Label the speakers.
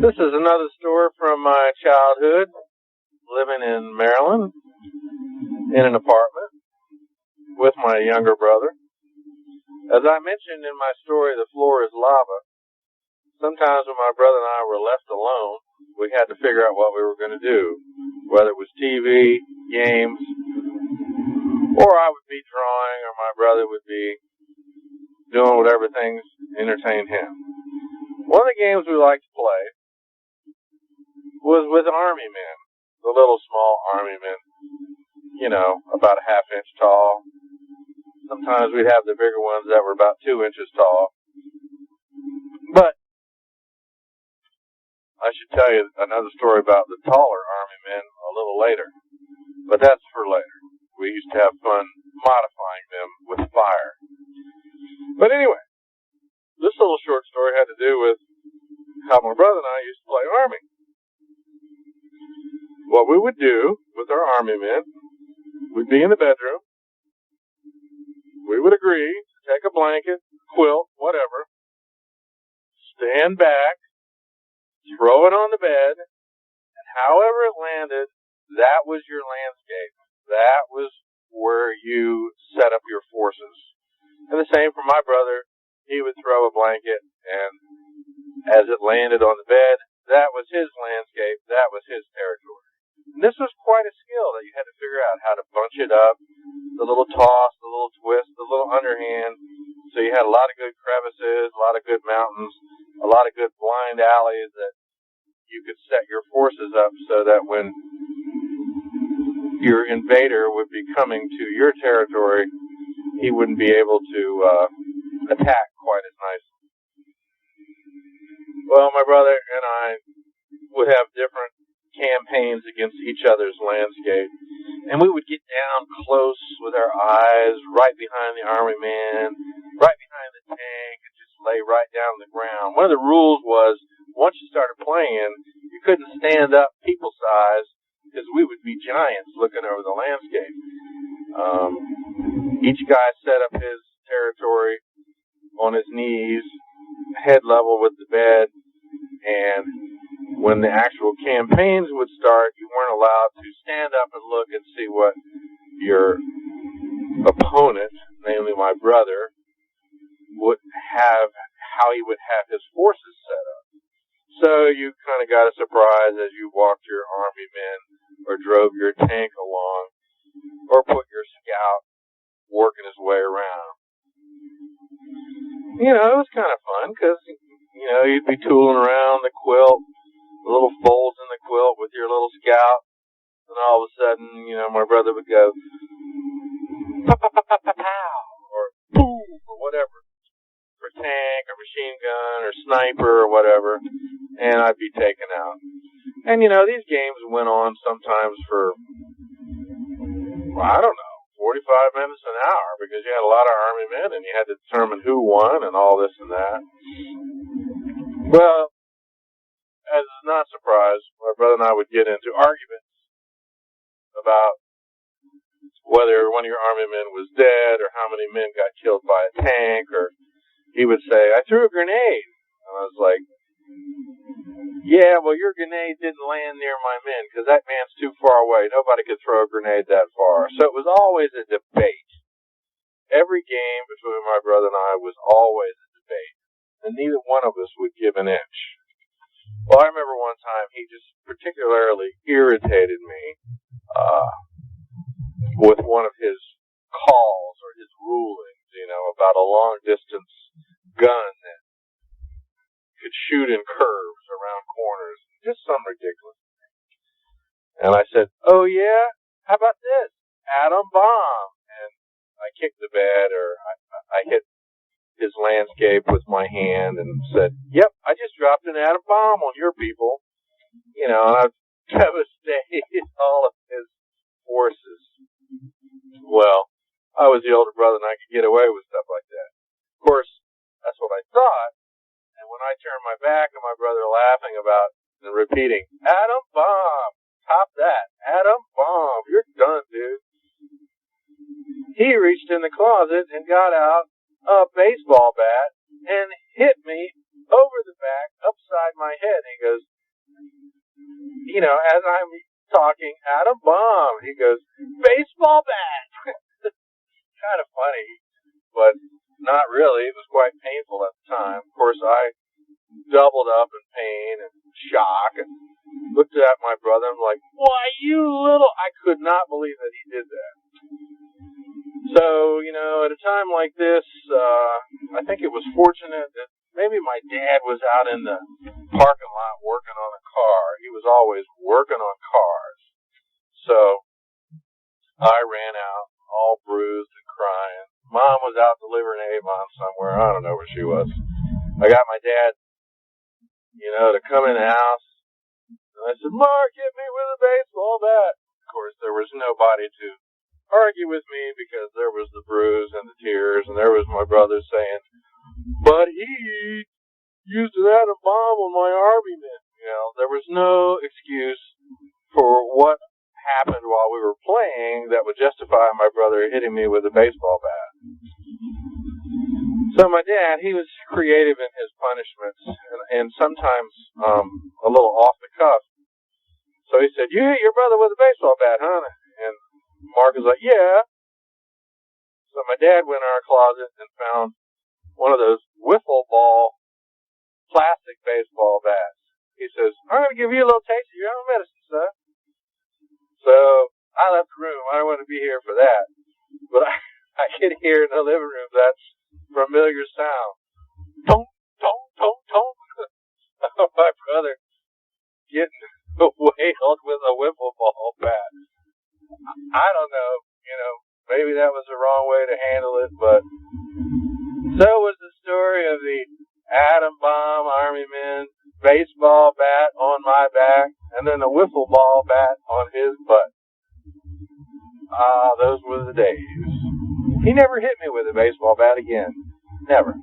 Speaker 1: This is another story from my childhood, living in Maryland, in an apartment, with my younger brother. As I mentioned in my story, the floor is lava. Sometimes when my brother and I were left alone, we had to figure out what we were going to do, whether it was TV, games, or I would be drawing, or my brother would be doing whatever things entertained him. One of the games we liked to play was with army men, the little small army men, about a half-inch tall. Sometimes we'd have the bigger ones that were about 2 inches tall. But I should tell you another story about the taller army men a little later. But that's for later. We used to have fun modifying them with fire. But anyway, this little short story had to do with how my brother and I used to play army. What we would do with our army men, we'd be in the bedroom. We would agree to take a blanket, quilt, whatever, stand back, throw it on the bed, and however it landed, that was your landscape. That was where you set up your forces. And the same for my brother. He would throw a blanket, and as it landed on the bed, that was his landscape. That was his territory. And this was quite a skill that you had to figure out how to bunch it up, the little toss, the little twist, the little underhand. So you had a lot of good crevices, a lot of good mountains, a lot of good blind alleys that you could set your forces up so that when your invader would be coming to your territory, he wouldn't be able to attack quite as nicely. Well, my brother and I would have different campaigns against each other's landscape, and we would get down close with our eyes right behind the army man, right behind the tank, and just lay right down on the ground. One of the rules was, once you started playing, you couldn't stand up people size, because we would be giants looking over the landscape. Each guy set up his territory on his knees, head level with the bed, and when the actual campaigns would start, you weren't allowed to stand up and look and see what your opponent, namely my brother, would have, how he would have his forces set up. So you kind of got a surprise as you walked your army men or drove your tank along or put your scout working his way around. It was kind of fun because, you'd be tooling around the quilt, the little folds in the quilt with your little scout, and all of a sudden, my brother would go, pow, pow, pow, pow, pow, or boom, or whatever, for tank, or machine gun, or sniper, or whatever, and I'd be taken out. And, these games went on sometimes for, 45 minutes, an hour, because you had a lot of army men, and you had to determine who won, and all this and that. Well, as is not surprised, my brother and I would get into arguments about whether one of your army men was dead, or how many men got killed by a tank, or he would say, I threw a grenade. And I was like, yeah, well, your grenade didn't land near my men, because that man's too far away. Nobody could throw a grenade that far. So it was always a debate. Every game between my brother and I was always a debate, and neither one of us would give an inch. Well, I remember one time he just particularly irritated me with one of his calls or his rulings, about a long-distance gun that could shoot in curves around corners, just some ridiculous thing. And I said, oh yeah? How about this? Atom bomb. And I kicked the bed, or I hit his landscape with my hand and said, yep, I just dropped an atom bomb on your people. And I've devastated all of his forces. Well, I was the older brother and I could get away with stuff like that. Of course, that's what I thought. And when I turned my back and my brother laughing about and repeating, atom bomb, top that, atom bomb, you're done, dude. He reached in the closet and got out a baseball bat and hit me over the back, upside my head. And he goes, as I'm talking, atom bomb. He goes, baseball bat. Kind of funny, but not really. It was quite painful at the time. Of course, I doubled up in pain and shock and looked at my brother. I'm like, why, you little... I could not believe that he did that. So, at a time like this, I think it was fortunate that maybe my dad was out in the parking lot working on a car. He was always working on cars. So I ran out, all bruised and crying. Mom was out delivering Avon somewhere. I don't know where she was. I got my dad, to come in the house. And I said, Mark, hit me with a baseball bat. Of course, there was nobody to argue with me because there was the bruise and the tears, and there was my brother saying, but he used an atom bomb on my army men. There was no excuse for what happened while we were playing that would justify my brother hitting me with a baseball bat. So my dad, he was creative in his punishments and sometimes a little off the cuff. So he said, you hit your brother with a baseball bat, huh? And Mark was like, yeah. So my dad went in our closet and found one of those wiffle ball plastic baseball bats. He says, I'm going to give you a little taste of your own medicine, son. So I left the room. I didn't want to be here for that. But I could hear in the living room that familiar sound. Tonk, tonk, tonk, tonk. My brother getting wailed with a wiffle ball bat. I don't know, maybe that was the wrong way to handle it, but so was the story of the atom bomb army men, baseball bat on my back, and then a wiffle ball bat on his butt. Those were the days. He never hit me with a baseball bat again. Never.